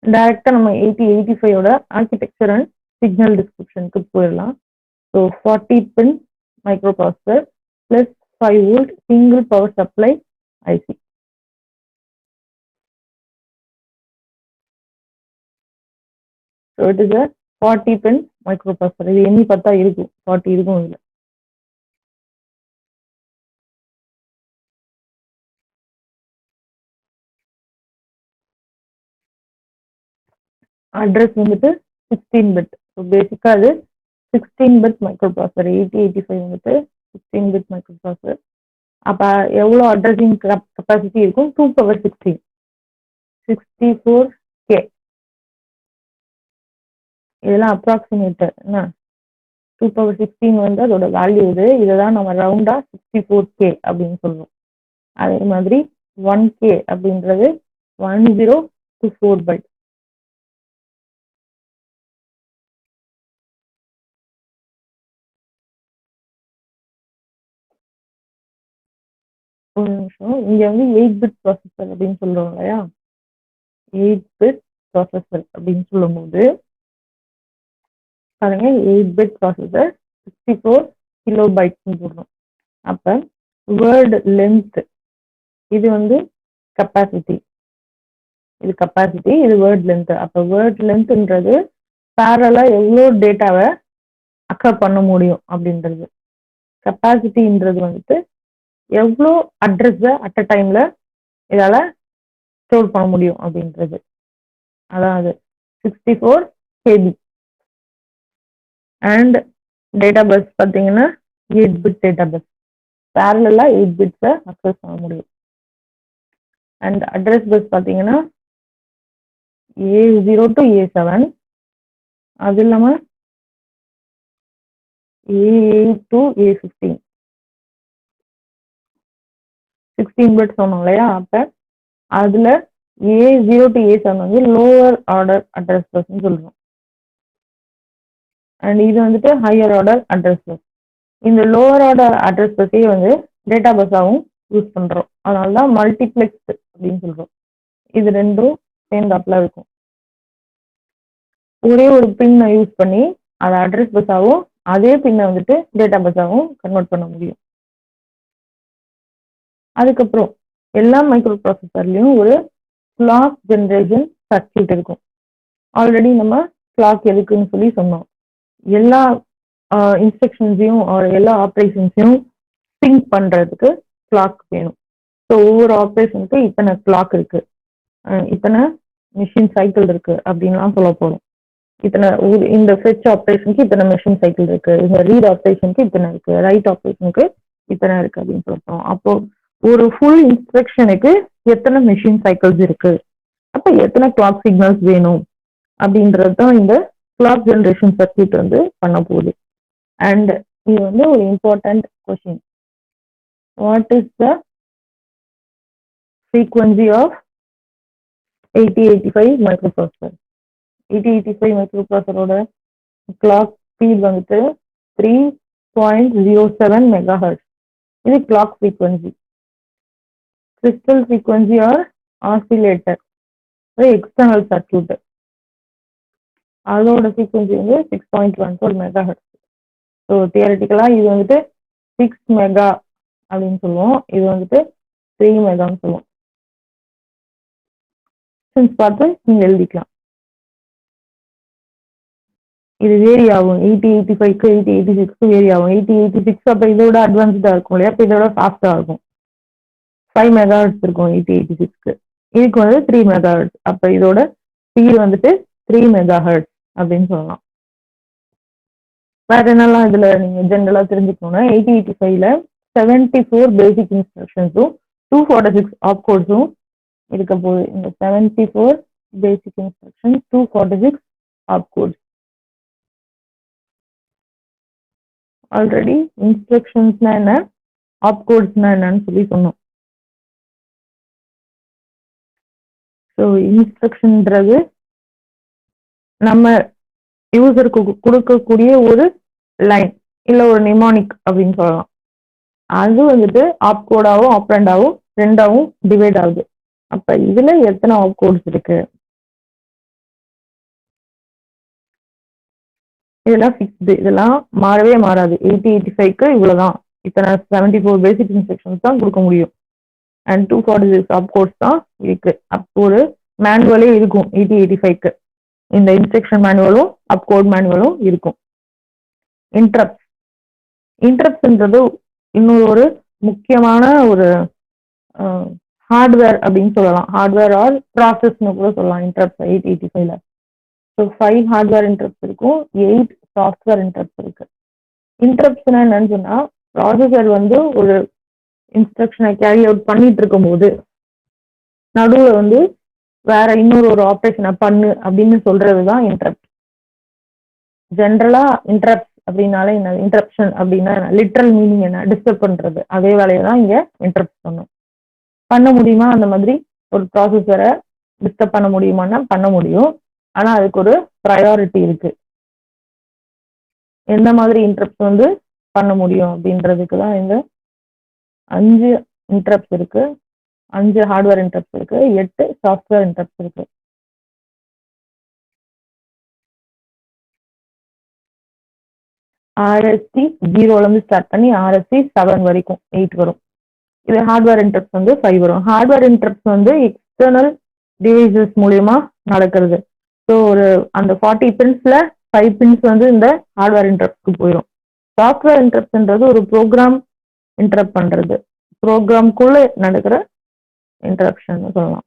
டைரக்டா நம்ம 8085 ஓட ஆர்கிடெக்சர் அண்ட் சிக்னல் டிஸ்கிரிப்ஷனுக்கு போயிடலாம். So 40 pin microprocessor plus 5 volt single power supply IC. So it is a 40 pin microprocessor. இது எண்ணி பார்த்தா இருக்கும், 40 இருக்கும் இதில். அட்ரஸ் வந்துட்டு 16 பிட். ஸோ பேசிக்காக அது 16 பிட் மைக்ரோ ப்ராசஸர். 8085 வந்துட்டு 16 பிட் மைக்ரோ ப்ராசஸர். அப்போ எவ்வளோ அட்ரஸிங் கெப்பாசிட்டி இருக்கும்? 2 பவர் 16, 64K. இதெல்லாம் அப்ராக்சிமேட்டர் என்ன. 2 பவர் 16 வந்து அதோட வேல்யூ இது. இதை தான் நம்ம ரவுண்டா 64K அப்படின்னு சொல்லுவோம். அதே மாதிரி 1K அப்படின்றது 1024 பைட். ஒரு நிமிஷம், இங்க வந்து 8 பிட் ப்ராசஸர் அப்படின்னு சொல்றோம் இல்லையா. 8 பிட் ப்ராசஸர் அப்படின்னு சொல்லும்போது பாருங்க, 8 பிட் ப்ராசஸர் 64 கிலோ பைட்ஸ்ன்னு போடுறோம். அப்ப வேர்டு லென்த் இது வந்து கெப்பாசிட்டி, இது கெப்பாசிட்டி, இது வேர்ட் லென்த். அப்ப வேர்ட் லென்த்ன்றது பேரலா எவ்வளோ டேட்டாவை அக்கர் பண்ண முடியும் அப்படின்றது. கெப்பாசிட்டின்றது வந்துட்டு எவ்வளோ அட்ரஸை அட் அ டைம்ல இதால ஸ்டோர் பண்ண முடியும் அப்படின்றது. அதாவது 64 KB. அண்ட் டேட்டா பஸ் பார்த்தீங்கன்னா 8 பிட் டேட்டா பஸ். பேரலா 8 பிட்ஸை அக்சஸ் பண்ண முடியும். அண்ட் அட்ரஸ் பஸ் பார்த்தீங்கன்னா A0 to A7, அது இல்லாமல் A8 to A15, 16 பிட் சொன்னோம் இல்லையா. அப்போ அதில் A0 to A7 வந்து லோவர் ஆர்டர் அட்ரஸ் பஸ்ன்னு சொல்கிறோம். அண்ட் இது வந்துட்டு ஹையர் ஆர்டர் அட்ரஸ் பஸ். இந்த லோவர் ஆர்டர் அட்ரஸ் பஸ்ஸே வந்து டேட்டா பஸ்ஸாகவும் யூஸ் பண்ணுறோம். அதனால தான் மல்டிப்ளெக்ஸ் அப்படின்னு சொல்கிறோம். இது ரெண்டும் சேர்ந்தாப்புல இருக்கும். ஒரே ஒரு பின்னை யூஸ் பண்ணி அதை அட்ரஸ் பஸ்ஸாகவும் அதே பின்னை வந்துட்டு டேட்டா பஸ்ஸாகவும் கன்வெர்ட் பண்ண முடியும். அதுக்கப்புறம் எல்லா மைக்ரோ ப்ராசஸர்லையும் ஒரு கிளாக் ஜென்ரேஷன் சர்க்யூட் இருக்கும். ஆல்ரெடி நம்ம கிளாக் எதுக்குன்னு சொல்லி சொன்னோம். எல்லா இன்ஸ்ட்ரக்ஷன்ஸையும் எல்லா ஆப்ரேஷன்ஸையும் சிங்க் பண்ணுறதுக்கு கிளாக் வேணும். ஸோ ஒவ்வொரு ஆப்ரேஷனுக்கு இத்தனை கிளாக் இருக்கு, இத்தனை மிஷின் சைக்கிள் இருக்கு அப்படின்லாம் சொல்ல போகிறோம். இத்தனை இந்த ஃபெச் ஆப்ரேஷனுக்கு இத்தனை மிஷின் சைக்கிள் இருக்கு, இந்த ரீட் ஆப்ரேஷனுக்கு இத்தனை இருக்கு, ரைட் ஆப்ரேஷனுக்கு இத்தனை இருக்கு அப்படின்னு சொல்லிட்டோம். அப்போ ஒரு ஃபுல் இன்ஸ்ட்ரக்ஷனுக்கு எத்தனை மிஷின் சைக்கிள்ஸ் இருக்கு, அப்போ எத்தனை கிளாக் சிக்னல்ஸ் வேணும் அப்படின்றது தான் இந்த கிளாக் ஜென்ரேஷன் சர்க்யூட் வந்து பண்ண போகுது. அண்ட் இது வந்து ஒரு important question. What is the frequency of 8085 microprocessor? 8085 மைக்ரோப்ராசஸரோட கிளாக் ஸ்பீட் வந்துட்டு 3.07 மெகாஹெர்ட்ஸ். இது clock frequency. Crystal frequency or oscillator, external circuit, அதோட ஃப்ரீக்வன்சி வந்து 6.14 மெகாஹெர்ட்ஸ். ஸோ தியரட்டிக்கலாக இது வந்துட்டு 6 மெகா அப்படின்னு சொல்லுவோம், இது வந்துட்டு 3 மெகான்னு சொல்லுவோம். பார்த்து நீங்கள் எழுதிக்கலாம். இது வேரி ஆகும். 8085க்கு 8086க்கு வேரி ஆகும். 8086 அப்போ இதோட அட்வான்ஸ்டாக இருக்கும் இல்லையா, அப்போ இதோட ஃபாஸ்ட்டாக இருக்கும். 5 மெகாஹெர்ட்ஸ் இருக்கும் 8086க்கு. இதுக்கு வந்து 3 மெகாஹெர்ட்ஸ். அப்போ இதோட ஸ்பீடு வந்துட்டு 3 மெகாஹெர்ட்ஸ் அப்படின்னு சொல்லலாம். வேற என்னெல்லாம் இதுல நீங்க ஜென்ரலா தெரிஞ்சுக்கணும்னா, 8085ல 74 பேசிக் இன்ஸ்ட்ரக்ஷன்ஸும் 246 ஆப்கோட்ஸும் இருக்க போகுது. இந்த 74 பேசிக் இன்ஸ்ட்ரக்ஷன், 246 ஆப்கோட்ஸ். ஆல்ரெடி இன்ஸ்ட்ரக்ஷன்ஸ்னா என்ன, ஆப்கோட்ஸ்னா என்னன்னு சொல்லி சொன்னோம். ஸோ இன்ஸ்ட்ரக்ஷன்ன்றது நம்ம யூசருக்கு கொடுக்கக்கூடிய ஒரு லைன் இல்ல ஒரு நிமானிக் அப்படின்னு சொல்லலாம். அது வந்துட்டு ஆப்கோடாவும் ஆப்ரண்டாவும் ரெண்டாவும் டிவைட் ஆகுது. அப்ப இதுல எத்தனை ஆப்கோட்ஸ் இருக்கு, இதெல்லாம் ஃபிக்ஸ்டு, இதெல்லாம் மாறவே மாறாது. 8085க்கு இவ்வளவுதான், இத்தனை 74 பேசிக் இன்ஸ்ட்ரக்ஷன்ஸ் தான் கொடுக்க முடியும். அண்ட் 246 ஆப்கோட்ஸ் தான் இருக்கு. அப்போ ஒரு மேனுவலே இருக்கும் 8085க்கு. இந்த இன்ஸ்ட்ரக்ஷன் மேனுவலும் அப்கோட் மேனுவலும் இருக்கும். இன்டரப்ட்ஸ், இன்டரப்ட்ஸ்ன்றது இன்னொரு ஒரு முக்கியமான ஒரு ஹார்ட்வேர் அப்படின்னு சொல்லலாம். ஹார்ட்வேர் ஆர் ப்ராசஸ்னு கூட சொல்லலாம் இன்டரப்ட்ஸ் 8085ல. ஸோ 5 ஹார்ட்வேர் இன்டரப்ட்ஸ் இருக்கும், 8 சாஃப்ட்வேர் இன்டரப்ட்ஸ் இருக்கு. இன்டரப்ட்ஸ்னா என்னன்னு சொன்னா, ப்ராசஸர் வந்து ஒரு இன்ஸ்ட்ரக்ஷனை கேரி அவுட் பண்ணிட்டு இருக்கும் போது நடுவில் வந்து வேற இன்னொரு ஒரு ஆப்ரேஷனை பண்ணு அப்படின்னு சொல்றதுதான் இன்டரப்ட். ஜென்ரலா இன்டரப்ட் அப்படின்னாலே என்ன, இன்டரப்ஷன் அப்படின்னா லிட்ரல் மீனிங் என்ன, டிஸ்டர்ப் பண்றது. அதே வேலையை தான் இங்க இன்டரப்ட் பண்ணும். பண்ண முடியுமா அந்த மாதிரி ஒரு ப்ராசஸரை டிஸ்டர்ப் பண்ண முடியுமான்னா பண்ண முடியும். ஆனா அதுக்கு ஒரு ப்ரையாரிட்டி இருக்கு. எந்த மாதிரி இன்டரப்ட் வந்து பண்ண முடியும் அப்படின்றதுக்கு தான் இந்த 5 இன்டரப்ட்ஸ் இருக்கு. 5 ஹார்ட்வேர் இன்டரப்ட்ஸ் இருக்கு, 8 சாஃப்ட்வேர் இன்டரப்ட்ஸ் இருக்கு. RST 0ல இருந்து ஸ்டார்ட் பண்ணி RST 7 வரைக்கும் 8 வரும். இது ஹார்ட்வேர் இன்டரப்ட்ஸ் வந்து 5 வரும். ஹார்ட்வேர் இன்டரப்ட்ஸ் வந்து எக்ஸ்டர்னல் டிவைசஸ் மூலியமா நடக்கிறது. ஸோ ஒரு அந்த 40 பின்ஸ்ல 5 பின்ஸ் வந்து இந்த ஹார்ட்வேர் இன்டரப்ட்ஸ்க்கு போயிடும். சாஃப்ட்வேர் இன்டரப்ட்ன்றது ஒரு ப்ரோக்ராம் இன்டரப்ட் பண்றது, ப்ரோக்ராம்குள்ள நடக்கிற இன்டரப்ஷன் சொல்லலாம்.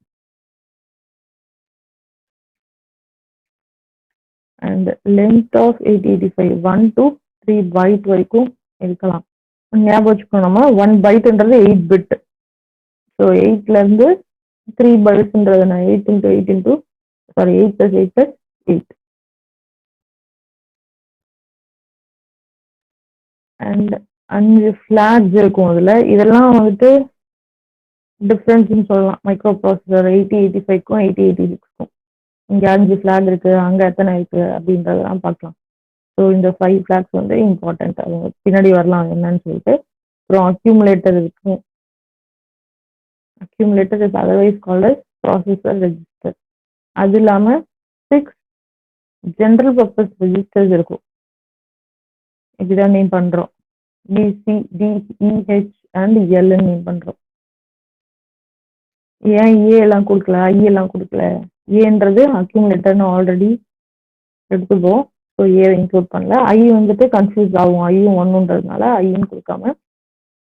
And length of 8085 1 to 3 byte வரைக்கும் இருக்கலாம். ஞாபகம் வச்சுக்கணும், நம்ம 1 பைட்ன்றது 8 பிட். ஸோ 8ல இருந்து 3 பைட்ஸ்ன்றது 8 into 8 into 8 plus 8 plus 8. And 5 flags இருக்கும் அதுல. இதெல்லாம் வந்துட்டு டிஃப்ரென்ஸ்னு சொல்லலாம் மைக்ரோ ப்ராசஸர் 8085க்கும் 8086க்கும். இங்க 5 ஃபிளாக் இருக்கு, அங்க எத்தனை இருக்கு அப்படின்றதெல்லாம் பார்க்கலாம். ஸோ இந்த 5 ஃபிளாக்ஸ் வந்து இம்பார்ட்டன்ட், அவங்க பின்னாடி வரலாம் என்னன்னு சொல்லிட்டு. அப்புறம் அக்யூமுலேட்டர் இருக்கும். Accumulator is otherwise called as processor register. அது இல்லாம 6 ஜென்ரல் பர்பஸ் ரெஜிஸ்டர்ஸ் இருக்கும். இப்படிதான் நேம் பண்றோம். BCDEH அண்ட் Lன்னு நேம் பண்றோம். ஏன் ஏ எல்லாம் கொடுக்கல, ஐ எல்லாம் கொடுக்கல? ஏன்றது அக்யூமுலேட்டர்னு ஆல்ரெடி எடுத்துப்போம். ஸோ ஏ இன்க்ளூட் பண்ணல. ஐ வந்துட்டு கன்ஃபியூஸ் ஆகும், ஐயும் ஒன்றுன்றதுனால ஐயும் கொடுக்காம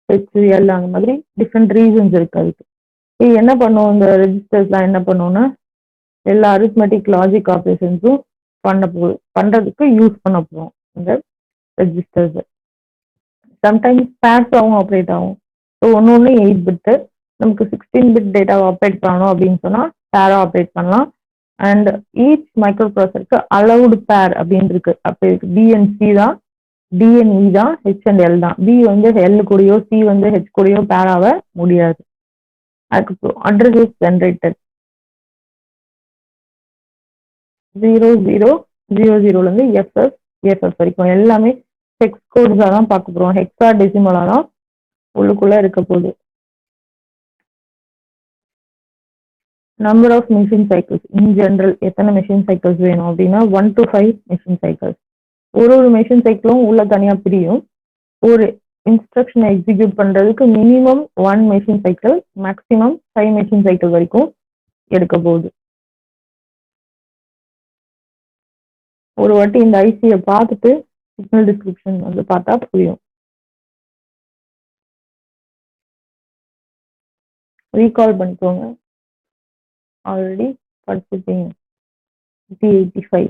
HL அந்த மாதிரி டிஃப்ரெண்ட் ரீசன்ஸ் இருக்கு அதுக்கு. இது என்ன பண்ணுவோம், இந்த ரெஜிஸ்டர்ஸ்லாம் என்ன பண்ணுவோம்னா எல்லா அரித்மெட்டிக் லாஜிக் ஆப்ரேஷன்ஸும் பண்றதுக்கு யூஸ் பண்ண போகிறோம் இந்த ரெஜிஸ்டர்ஸ். சம்டைம்ஸ் பேர்ஸாகவும் ஆப்ரேட் ஆகும். ஸோ ஒன்று 8 பிட்டு, நமக்கு 16 பிட் டேட்டாவை ஆப்ரேட் பண்ணணும் அப்படின்னு சொன்னால் பேரா ஆப்ரேட் பண்ணலாம். அண்ட் ஈச் மைக்ரோ ப்ராசஸருக்கு அலவுடு பேர் அப்படின்னு இருக்கு. அப்போ இருக்கு BNC தான், DNE தான், H and L தான். B வந்து L கூடயோ C வந்து H கூடயோ பேராக முடியாது. அதுக்கப்புறம் அட்ரஸ் இஸ் ஜென்ரேட்டட் 0000லேருந்து FF வரைக்கும் எல்லாமே ஹெக்ஸ் கோட்ஸாக தான் பார்க்க போகிறோம். ஹெக்ஸா டெசிமலாக தான் உள்ளுக்குள்ளே இருக்க போகுது. Number of machine cycles in general எத்தனை மெஷின் சைக்கிள்ஸ் வேணும் அப்படின்னா 1 to 5 மெஷின் சைக்கிள்ஸ். ஒரு மெஷின் சைக்கிளும் உள்ள தனியாக பிரியும். ஒரு இன்ஸ்ட்ரக்ஷனை எக்ஸிக்யூட் பண்ணுறதுக்கு minimum 1 machine cycle, maximum 5 machine cycle வரைக்கும் எடுக்க போகுது. ஒரு வாட்டி இந்த ஐசியை பார்த்துட்டு சிக்னல் டிஸ்கிரிப்ஷன் வந்து பார்த்தா புரியும். ரீகால் பண்ணிக்கோங்க, ஆல்ரெடி படிச்சிருப்பீங்க. 8085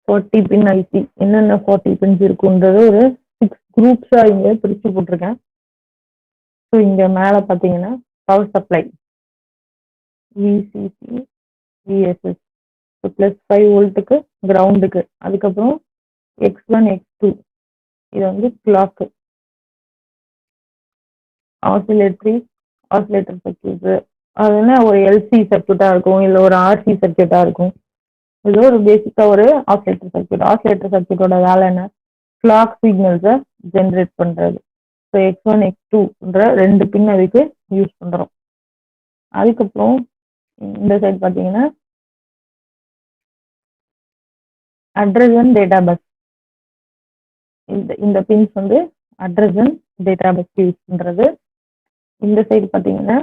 40 பின் ஐசி. என்னென்ன 40 பின்ஸ் இருக்குன்றது ஒரு 6 குரூப்ஸா இங்க பிரிச்சு போட்டிருக்கேன். ஸோ இங்க மேல பாத்தீங்கன்னா பவர் சப்ளை VCC VSS +5 வோல்ட்டுக்கு கிரவுண்டுக்கு. அதுக்கப்புறம் X1 X2 இது வந்து கிளாக். ஆசிலேட்டர் சர்க்கியூட் அதுனா ஒரு எல்சி சர்க்கியூட்டா இருக்கும், இல்லை ஒரு ஆர்சி சர்க்கியூட்டா இருக்கும். இது ஒரு பேசிக்கா ஒரு ஆசிலேட்டர் சர்க்கியூட். ஆசிலேட்டர் சர்க்கியூட்டோட வேலை என்ன, கிளாக் சிக்னல்ஸை ஜென்ரேட் பண்றது. ஸோ X1 X2ன்ற 2 பின் அதுக்கு யூஸ் பண்றோம். அதுக்கப்புறம் இந்த சைடு பார்த்தீங்கன்னா அட்ரஸ் அண்ட் டேட்டா பஸ். இந்த பின்ஸ் வந்து address and data bus use பண்றது. இந்த சைடு பார்த்தீங்கன்னா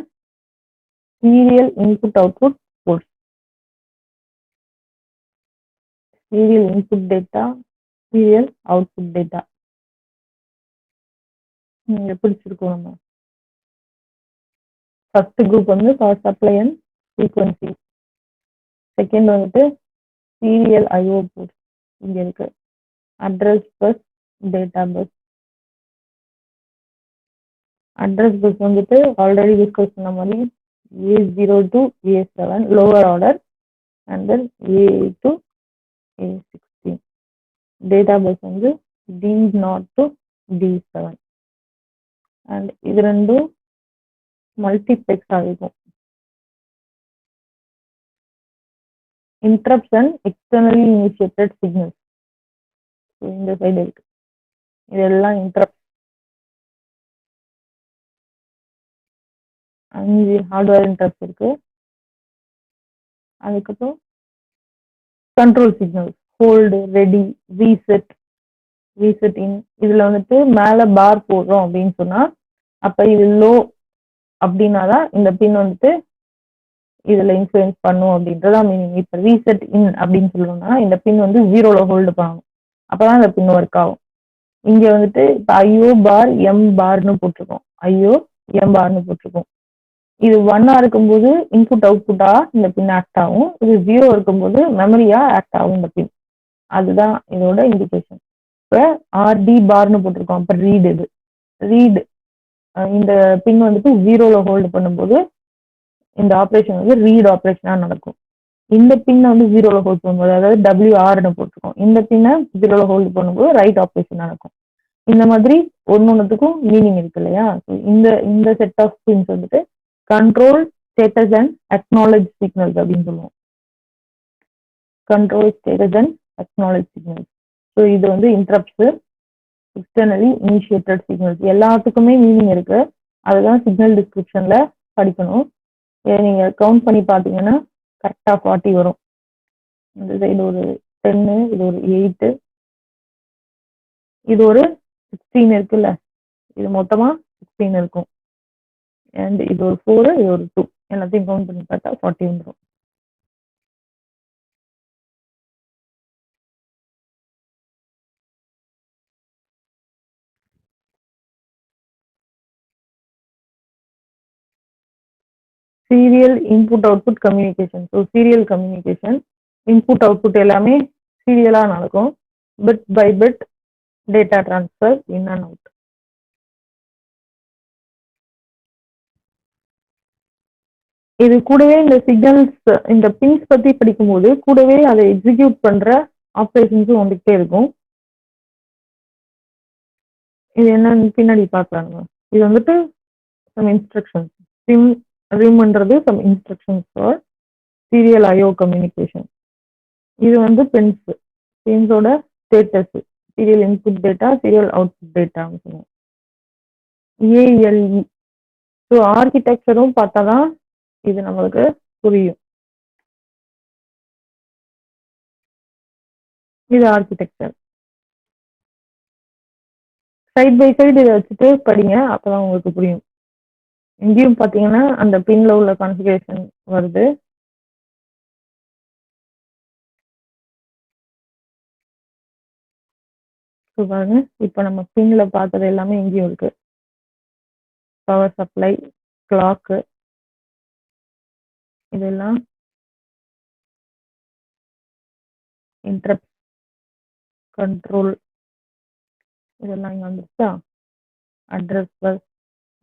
serial input output ports. Serial input data, serial output data. நீங்க பிடிச்சிருக்கோம். நம்ம ஃபர்ஸ்ட் குரூப் வந்து power supply and frequency. Second வந்துட்டு சீரியல் ஐஓ போர்ட் இங்க இருக்கு. Address bus, data bus. Address bus வந்துட்டு ஆல்ரெடி டிஸ்கஸ் பண்ண மாதிரி A0 to A7 lower order and then A8 to A16. Data bus வந்து D0 to D7 and இது ரெண்டும் multiplex ஆகிருக்கும். Interrupts and externally initiated signals இந்த சைடு இருக்கு. இதெல்லாம் இன்டரப்ட். 5 ஹார்ட்வேர் இன்டரப்ட் இருக்கு. அதுக்கப்புறம் control signals hold, ready, reset, reset in. இதுல வந்துட்டு மேல பார் போடுறோம் அப்படின்னு சொன்னா அப்ப இது லோ அப்படின்னாதான் இந்த பின் வந்துட்டு இதுல இன்ஃபுளுன்ஸ் பண்ணும் அப்படின்றதான் மீனிங். இப்ப ரீசெட் இன் அப்படின்னு சொல்லணும்னா இந்த பின் வந்து 0ல ஹோல்டு பண்ணணும், அப்பதான் இந்த பின் ஒர்க் ஆகும். இங்க வந்துட்டு இப்ப ஐஓ பார் எம் பார்னு போட்டிருக்கோம், ஐஓ எம் பார்னு போட்டிருக்கோம். இது 1ஆ இருக்கும்போது இன்புட் அவுட்புட்டா இந்த பின் ஆக்ட் ஆகும். இது 0 இருக்கும்போது மெமரியா ஆக்ட் ஆகும் இந்த பின். அதுதான் இதோட இண்டிகேஷன். இப்ப ஆர்டி பார்னு போட்டிருக்கோம். அப்ப ரீட், இது ரீட். இந்த பின் வந்துட்டு 0ல ஹோல்டு பண்ணும்போது இந்த ஆப்ரேஷன் வந்து ரீட் ஆப்ரேஷனா நடக்கும். இந்த பின்னை வந்து 0ல ஹோல்ட் பண்ணும்போது, அதாவது WRன்னு போட்டிருக்கோம், இந்த பின்னை 0ல ஹோல்டு பண்ணும்போது ரைட் ஆப்ரேஷன் நடக்கும். இந்த மாதிரி ஒன்னொன்னுத்துக்கும் மீனிங் இருக்கு இல்லையா? இந்த இந்த செட் ஆஃப் பின்ஸ் வந்துட்டு control, status and acknowledge signals அப்படின்னு சொல்லுவோம். Control, status and acknowledge signals. So இது வந்து இன்டரப்ட்ஸ், எக்ஸ்டர்னலி இனிஷியேட்டட் சிக்னல்ஸ். எல்லாத்துக்குமே மீனிங் இருக்கு. அதுதான் சிக்னல் டிஸ்கிரிப்ஷன்ல படிக்கணும். நீங்க கவுண்ட் பண்ணி பார்த்தீங்கன்னா கரெக்டா 40 வரும். இந்த சைடு ஒரு 10, இது ஒரு 8, இது ஒரு 16 இருக்குல்ல, இது மொத்தமா 16 இருக்கும். அண்ட் இது ஒரு 4, இது ஒரு 2, எல்லாத்தையும் கவுண்ட் பண்ணி பார்த்தா 40 வந்துடும். Serial input output communication. So serial communication, input output எல்லாமே சீரியலா நடக்கும். Bit by bit data transfer in and out. இது கூடவே இந்த சிக்னல்ஸ், இந்த பின்ஸ் பத்தி படிக்கும்போது கூடவே அதை எக்ஸிக்யூட் பண்ற ஆப்ரேஷன்ஸும் வந்துகிட்டே இருக்கும். இது என்னன்னு பின்னாடி பார்க்கலாங்க. இது வந்துட்டு சம் இன்ஸ்ட்ரக்ஷன்ஸ். ரிம்ன்றது some instructions for serial IO communication. இது வந்து பின்ஸோட status, serial input data, serial output டேட்டான்னு சொல்லுவோம். ஏஎல்இ. ஸோ ஆர்கிடெக்சரும் பார்த்தா தான் இது நம்மளுக்கு புரியும். இது ஆர்கிடெக்சர். சைட் பை சைடு இதை வச்சுட்டு படிங்க, அப்பதான் உங்களுக்கு புரியும். இங்கேயும் பார்த்தீங்கன்னா அந்த பின்ல உள்ள கான்ஃபிகரேஷன் வருது. பாருங்க, இப்போ நம்ம பின்ல பார்த்தது எல்லாமே இங்கேயும் இருக்கு. பவர் சப்ளை, கிளாக்கு, இதெல்லாம் இன்டரப்ட், கண்ட்ரோல், இதெல்லாம் இங்கே வந்துருச்சா? அட்ரஸ் பஸ்,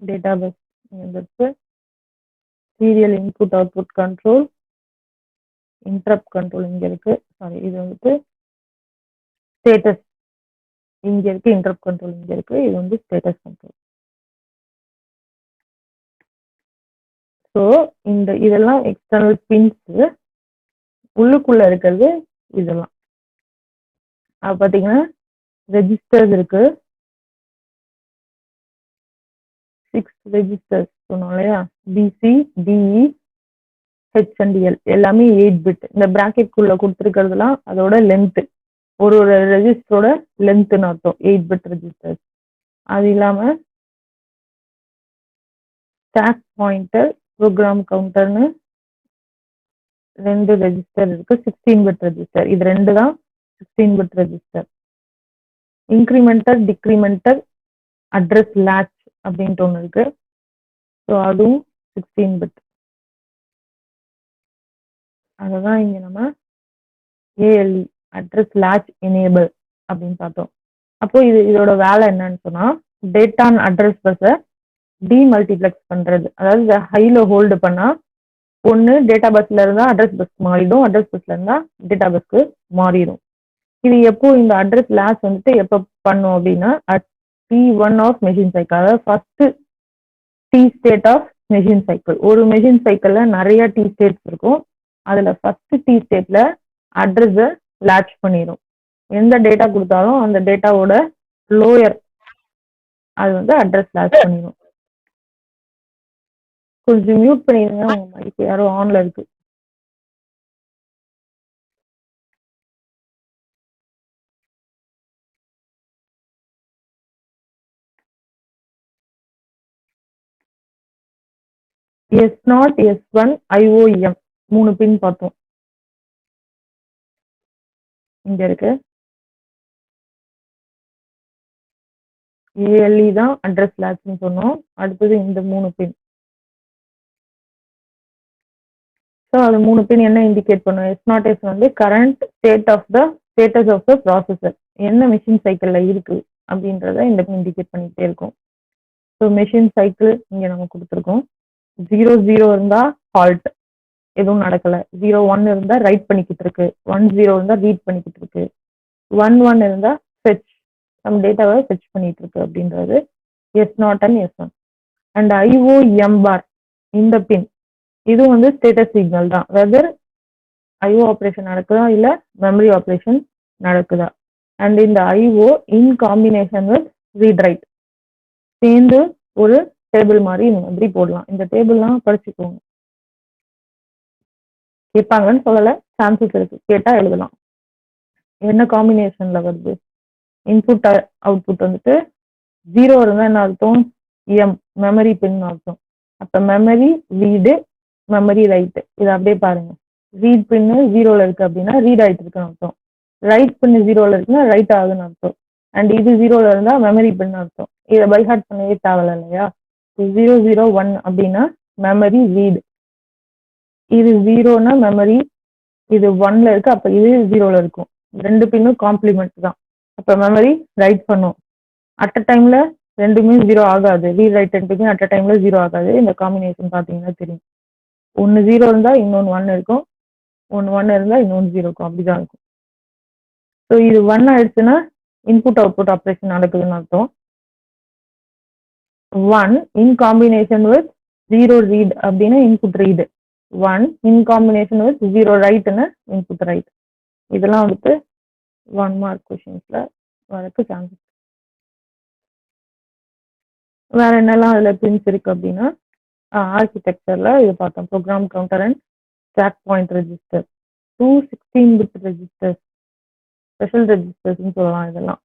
டேட்டா பஸ் இங்கே வந்துருச்சு. Serial input output control, interrupt control இங்கே இருக்கு. சாரி, இது வந்துட்டு ஸ்டேட்டஸ் இங்க இருக்கு, இன்டரப்ட் கண்ட்ரோல் இங்க இருக்கு. இது வந்து ஸ்டேட்டஸ் கண்ட்ரோல். ஸோ இதெல்லாம் எக்ஸ்டர்னல் பின்ஸ். உள்ளுக்குள்ள இருக்கிறது இதெல்லாம். அது பார்த்தீங்கன்னா ரெஜிஸ்டர்ஸ் இருக்கு, 6 ரெஜிஸ்டர்ஸ் சொன்னோம் இல்லையா? BC, DE, H and L எல்லாமே 8 பிட். இந்த பிராக்கெட் குள்ள கொடுத்துருக்கிறதுலாம் அதோட லென்த், ஒரு ஒரு ரெஜிஸ்டரோட லென்த்னு அர்த்தம், 8 பிட் ரெஜிஸ்டர். அது இல்லாம ஸ்டாக் பாயிண்டர், ப்ரோக்ராம் கவுண்டர்னு 2 ரெஜிஸ்டர் இருக்கு. 16 பிட் ரெஜிஸ்டர், இது 2 தான் 16 பிட் ரெஜிஸ்டர். இன்க்ரிமெண்டர், டிக்ரிமெண்டர், அட்ரஸ் லேட்ச் அப்படின்ட்டு ஒன்று இருக்கு. ஸோ அதுவும் 16 பிட். அதை தான் இங்கே நம்ம ஏஎல்இ அட்ரஸ் லேட்ச் எனேபிள் அப்படின்னு பார்த்தோம். அப்போ இதோட வேலை என்னன்னு சொன்னா, டேட்டா அண்ட் அட்ரஸ் பஸ்ஸை டிமல்டிப்ளெக்ஸ் பண்றது. அதாவது இதை ஹைல ஹோல்டு பண்ணா ஒன்று டேட்டா பஸ்ல இருந்தா அட்ரஸ் பஸ் மாறிடும், அட்ரஸ் பஸ்ல இருந்தா டேட்டா பஸ்க்கு மாறிடும். இது எப்போ இந்த அட்ரஸ் லேட்ச் வந்துட்டு எப்போ பண்ணும் அப்படின்னா, T1 ஆஃப் மெஷின் சைக்கிள், அதாவது first T state of machine cycle. ஒரு மெஷின் சைக்கிள்ல நிறைய T ஸ்டேட்ஸ் இருக்கும். அதுல ஃபர்ஸ்ட் T ஸ்டேட்ல அட்ரஸை லேட்ச் பண்ணிடும். எந்த டேட்டா கொடுத்தாலும் அந்த டேட்டாவோட லோயர் அது வந்து அட்ரஸ் லேட்ச் பண்ணிடும். கொஞ்சம் மியூட் பண்ணிடுங்க, உங்க மைக் யாரோ ஆன்ல இருக்கு. S0, S1, IOM 3 பின் பார்த்தோம். இங்க இருக்கு. ஏஎல்இ தான் அட்ரஸ் லேட்ச்னு சொன்னோம். அடுத்தது இந்த 3 பின். ஸோ அது 3 பின் என்ன இண்டிகேட் பண்ணும்? S0, S வந்து current status of the processor, என்ன மெஷின் சைக்கிள்ல இருக்கு அப்படின்றத இந்த இண்டிகேட் பண்ணிட்டே இருக்கும். ஸோ மெஷின் சைக்கிள் இங்க நம்ம கொடுத்துருக்கோம். 0 இருந்தா ஃபால்ட், எதுவும் நடக்கல. 0 இருந்தா ரைட் பண்ணிக்கிட்டு இருக்கு. 10 இருந்தா ரீட் பண்ணிக்கிட்டு இருக்கு. 11 இருந்தா ஃபெச், நம்ம டேட்டாவை ஃபெச் பண்ணிட்டு இருக்கு அப்படின்றது S0 and S1. And IOM பார் இந்த பின், இது வந்து ஸ்டேட்டஸ் சிக்னல் தான், வெதர் IO ஆப்ரேஷன் நடக்குதா இல்ல மெமரி ஆப்ரேஷன் நடக்குதா. அண்ட் இந்த IO in combination with read write சேர்ந்து ஒரு டேபிள் மாதிரி இந்த மாதிரி போடலாம். இந்த டேபிள்லாம் படிச்சுக்கோங்க, கேட்பாங்கன்னு சொல்லலை, சான்சஸ் இருக்கு, கேட்டா எழுதலாம். என்ன காம்பினேஷன்ல வருது? இன்புட் அவுட்புட் வந்துட்டு 0 இருந்தா என்ன அர்த்தம்? எம் மெமரி பின் அர்த்தம். அப்ப மெமரி ரீடு, மெமரி ரைட். இதை அப்படியே பாருங்க. ரீட் பின்னு 0ல இருக்கு அப்படின்னா ரீட் ஆயிட்டு இருக்குன்னு அர்த்தம். ரைட் பின்னு 0ல இருக்குன்னா ரைட் ஆகுதுன்னு அர்த்தம். அண்ட் இது 0ல இருந்தா மெமரி பின் அர்த்தம். இதை பைஹார்ட் பண்ணவே தேவையில்ல இல்லையா? 001 அப்படின்னா மெமரி ரீடு, இது 0னா மெமரி, இது 1ல இருக்கு, அப்ப இது 0ல இருக்கும். 2 பின்னும் காம்ப்ளிமெண்ட் தான். அப்ப மெமரி ரைட் பண்ணும். அட் அ டைம்ல ரெண்டுமே 0 ஆகாது. ரீட் ரைட் ரெண்டுமே அட் அ டைம்ல 0 ஆகாது. இந்த காம்பினேஷன் பாத்தீங்கன்னா தெரியும். ஒன்னு 0 இருந்தா இன்னொன்னு 1 இருக்கும், ஒன்னு 1 இருந்தா இன்னொன்னு 0 இருக்கும், அப்படிதான் இருக்கும். ஸோ இது 1 ஆயிடுச்சுன்னா இன்புட் அவுட்புட் ஆப்ரேஷன் நடக்குதுன்னு அர்த்தம். 1 இன் காம்பினேஷன் வித் 0 ரீட் அப்படின்னா input read. 1 in combination with 0 ரைட்னு இன்புட் ரைட். இதெல்லாம் வந்துட்டு 1 மார்க் கொஸ்டின்ஸ்ல வரக்கு சான்சஸ். வேற என்னெல்லாம் அதுல பின்ஸ் இருக்கு அப்படின்னா, ஆர்கிடெக்சர்ல இது பார்த்தோம், program counter and stack point register, 2 16 bit registers, special ரெஜிஸ்டர்ஸ்ன்னு சொல்லலாம் இதெல்லாம்.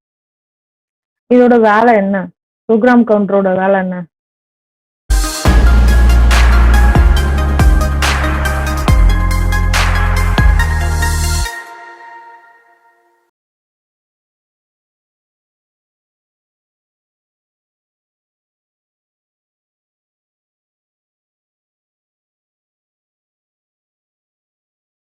இதோட வேலை என்ன? ப்ரோக்ராம் கவுண்டரோட வேலை என்ன?